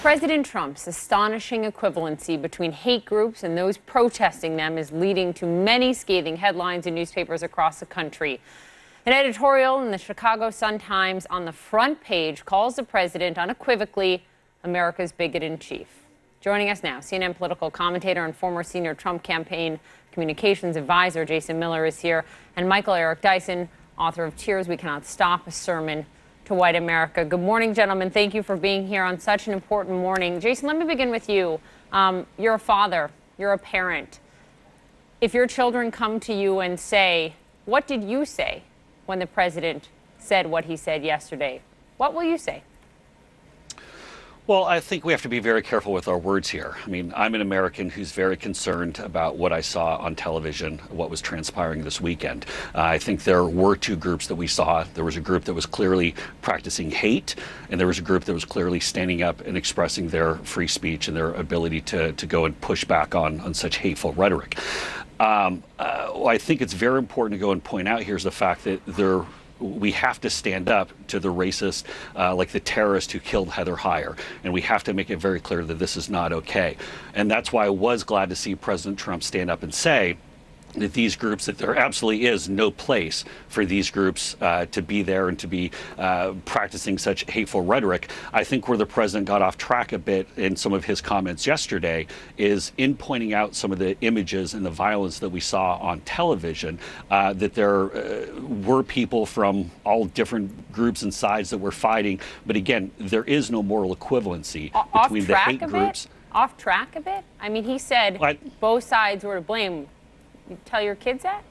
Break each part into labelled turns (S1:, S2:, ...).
S1: President Trump's astonishing equivalency between hate groups and those protesting them is leading to many scathing headlines in newspapers across the country. An editorial in the Chicago Sun-Times on the front page calls the president unequivocally America's bigot-in-chief. Joining us now, CNN political commentator and former senior Trump campaign communications advisor Jason Miller is here, and Michael Eric Dyson, author of Tears We Cannot Stop, a sermon to white America. Good morning, gentlemen. Thank you for being here on such an important morning. Jason, let me begin with you. You're a father. You're a parent. If your children come to you and say, what did you say when the president said what he said yesterday? What will you say?
S2: Well, I think we have to be very careful with our words here. I mean, I'm an American who's very concerned about what I saw on television, what was transpiring this weekend. I think there were two groups that we saw. There was a group that was clearly practicing hate, and there was a group that was clearly standing up and expressing their free speech and their ability to go and push back on such hateful rhetoric. I think it's very important to go and point out here is the fact that we have to stand up to the racists like the terrorist who killed Heather Heyer. And we have to make it very clear that this is not okay. And that's why I was glad to see President Trump stand up and say that these groups, that there absolutely is no place for these groups to be there and to be practicing such hateful rhetoric. I think where the president got off track a bit in some of his comments yesterday is in pointing out some of the images and the violence that we saw on television, that there were people from all different groups and sides that were fighting. But again, there is no moral equivalency between the hate groups.
S1: Off track a bit? I mean, he said both sides were to blame. You tell your kids that?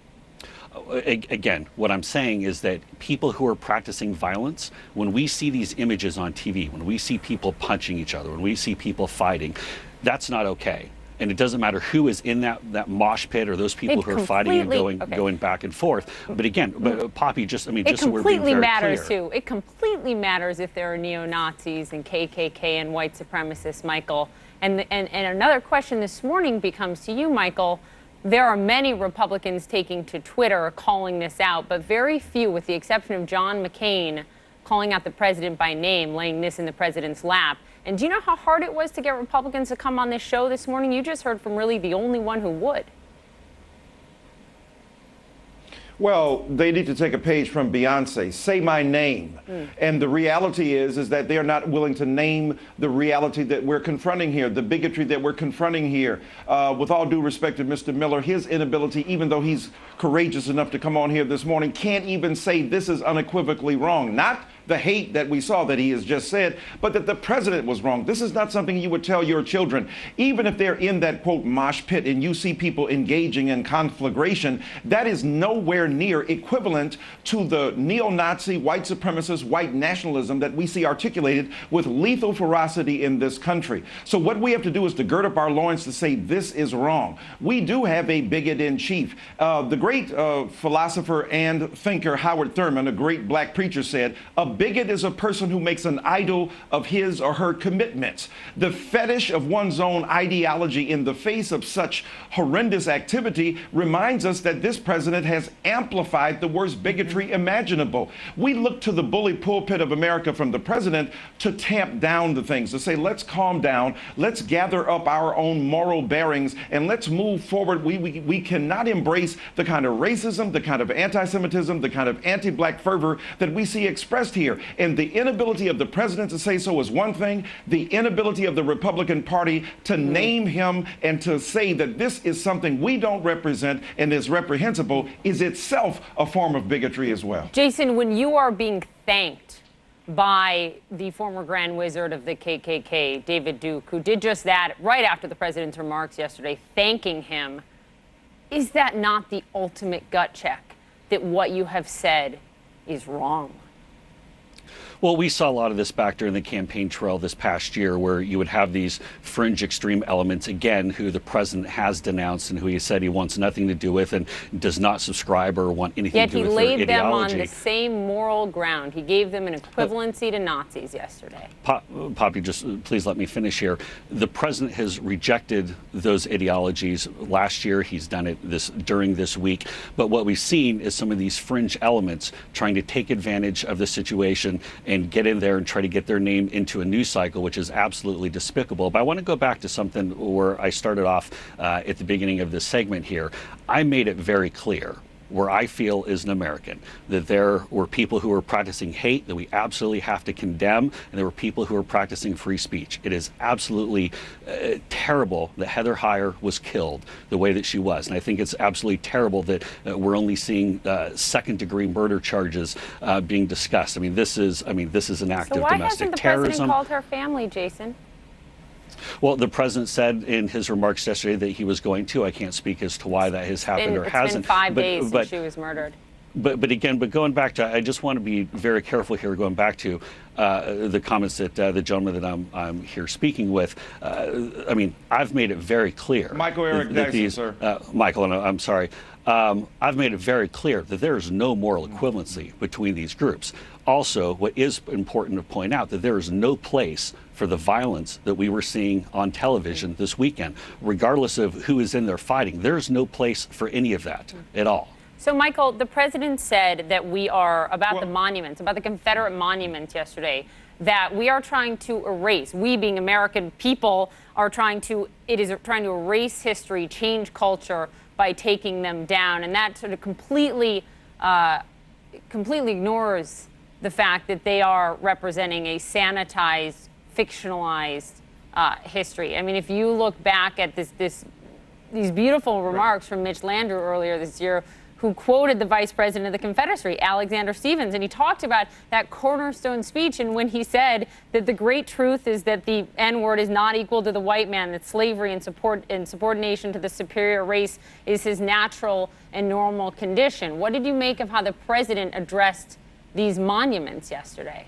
S2: Again, what I'm saying is that people who are practicing violence, when we see these images on TV, when we see people punching each other, when we see people fighting, that's not okay. And it doesn't matter who is in that mosh pit or those people who are fighting and going back and forth. But again, Poppy, just so we're being very clear.
S1: It completely matters if there are neo-Nazis and KKK and white supremacists, Michael. And another question this morning becomes to you, Michael. There are many Republicans taking to Twitter calling this out, but very few, with the exception of John McCain, calling out the president by name, laying this in the president's lap. And do you know how hard it was to get Republicans to come on this show this morning? You just heard from really the only one who would.
S3: Well, they need to take a page from Beyonce, say my name. And the reality is that they are not willing to name the reality that we're confronting here, the bigotry that we're confronting here. With all due respect to Mr. Miller, his inability, even though he's courageous enough to come on here this morning, can't even say this is unequivocally wrong. Not the hate that we saw that he has just said, but that the president was wrong. This is not something you would tell your children. Even if they're in that, quote, mosh pit and you see people engaging in conflagration, that is nowhere near equivalent to the neo-Nazi, white supremacist, white nationalism that we see articulated with lethal ferocity in this country. So what we have to do is to gird up our loins to say this is wrong. We do have a bigot in chief. The great philosopher and thinker Howard Thurman, a great black preacher, said, a bigot is a person who makes an idol of his or her commitments. The fetish of one's own ideology in the face of such horrendous activity reminds us that this president has amplified the worst bigotry imaginable. We look to the bully pulpit of America from the president to tamp down the things, to say, let's calm down, let's gather up our own moral bearings, and let's move forward. We cannot embrace the kind of racism, the kind of anti-Semitism, the kind of anti-black fervor that we see expressed here. And the inability of the president to say so is one thing. The inability of the Republican Party to name him and to say that this is something we don't represent and is reprehensible is itself a form of bigotry as well.
S1: Jason, when you are being thanked by the former Grand Wizard of the KKK, David Duke, who did just that right after the president's remarks yesterday, thanking him, is that not the ultimate gut check that what you have said is wrong?
S2: Well, we saw a lot of this back during the campaign trail this past year, where you would have these fringe extreme elements, again, who the president has denounced and who he said he wants nothing to do with and does not subscribe or want anything to do with their ideology.
S1: Yet he laid them on the same moral ground. He gave them an equivalency to Nazis yesterday.
S2: Poppy, just please let me finish here. The president has rejected those ideologies last year. He's done it during this week. But what we've seen is some of these fringe elements trying to take advantage of the situation and get in there and try to get their name into a news cycle, which is absolutely despicable. But I want to go back to something where I started off at the beginning of this segment here. I made it very clear where I feel as an American that there were people who were practicing hate that we absolutely have to condemn, and there were people who were practicing free speech. It is absolutely terrible that Heather Heyer was killed the way that she was, and I think it's absolutely terrible that we're only seeing second-degree murder charges being discussed. This is an act of domestic terrorism.
S1: So why hasn't the president called her family, Jason?
S2: Well, the president said in his remarks yesterday that he was going to. I can't speak as to why that has happened or hasn't.
S1: It's been 5 days since she was murdered.
S2: But going back to, I just want to be very careful here, going back to the comments that the gentleman that I'm here speaking with. I've made it very clear.
S3: Michael Eric Dyson, sir.
S2: Michael, and I'm sorry. I've made it very clear that there is no moral equivalency between these groups. Also, what is important to point out, that there is no place for the violence that we were seeing on television this weekend. Regardless of who is in there fighting, there's no place for any of that at all.
S1: So, Michael, the president said that we are, about the monuments, about the Confederate monuments yesterday, that we are trying to erase, we being American people are trying to erase history, change culture by taking them down. And that sort of completely ignores the fact that they are representing a sanitized, fictionalized history. If you look back at these beautiful remarks from Mitch Landrieu earlier this year, who quoted the Vice President of the Confederacy, Alexander Stephens, and he talked about that cornerstone speech, and when he said that the great truth is that the N-word is not equal to the white man, that slavery and subordination to the superior race is his natural and normal condition. What did you make of how the president addressed these monuments yesterday?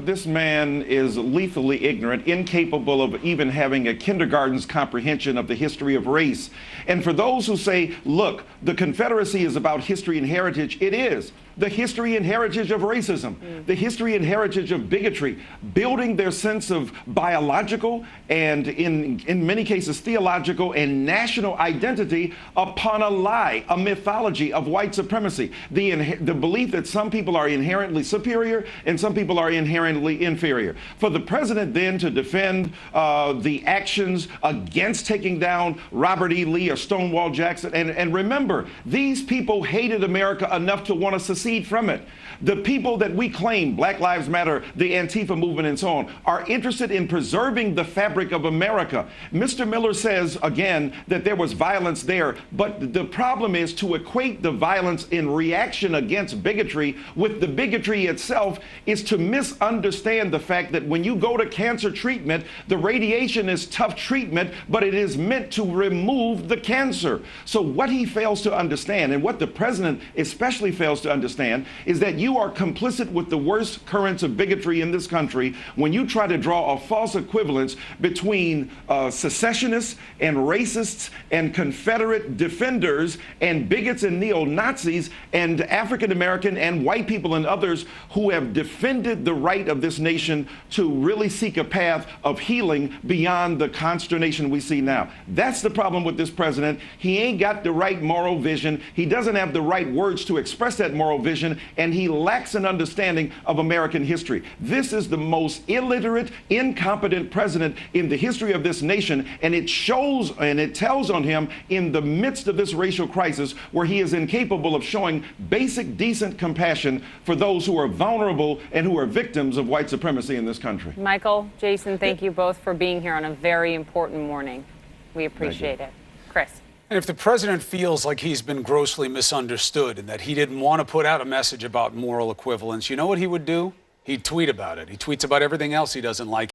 S3: This man is lethally ignorant, incapable of even having a kindergarten's comprehension of the history of race. And for those who say, look, the Confederacy is about history and heritage, it is. The history and heritage of racism, the history and heritage of bigotry, building their sense of biological and in many cases theological and national identity upon a lie, a mythology of white supremacy, the belief that some people are inherently superior and some people are inherently inferior. For the president then to defend the actions against taking down Robert E. Lee or Stonewall Jackson, and remember, these people hated America enough to want to secede from it. The people that we claim, Black Lives Matter, the Antifa movement and so on, are interested in preserving the fabric of America. Mr. Miller says, again, that there was violence there, but the problem is to equate the violence in reaction against bigotry with the bigotry itself is to misunderstand the fact that when you go to cancer treatment, the radiation is tough treatment, but it is meant to remove the cancer. So what he fails to understand, and what the president especially fails to understand, is that you are complicit with the worst currents of bigotry in this country when you try to draw a false equivalence between secessionists and racists and Confederate defenders and bigots and neo-Nazis and African American and white people and others who have defended the right of this nation to really seek a path of healing beyond the consternation we see now. That's the problem with this president. He ain't got the right moral vision. He doesn't have the right words to express that moral vision, and he lacks an understanding of American history. This is the most illiterate, incompetent president in the history of this nation, and it shows and it tells on him in the midst of this racial crisis where he is incapable of showing basic, decent compassion for those who are vulnerable and who are victims of white supremacy in this country.
S1: Michael, Jason, thank you both for being here on a very important morning. We appreciate it. Chris.
S4: And if the president feels like he's been grossly misunderstood and that he didn't want to put out a message about moral equivalence, you know what he would do? He'd tweet about it. He tweets about everything else he doesn't like.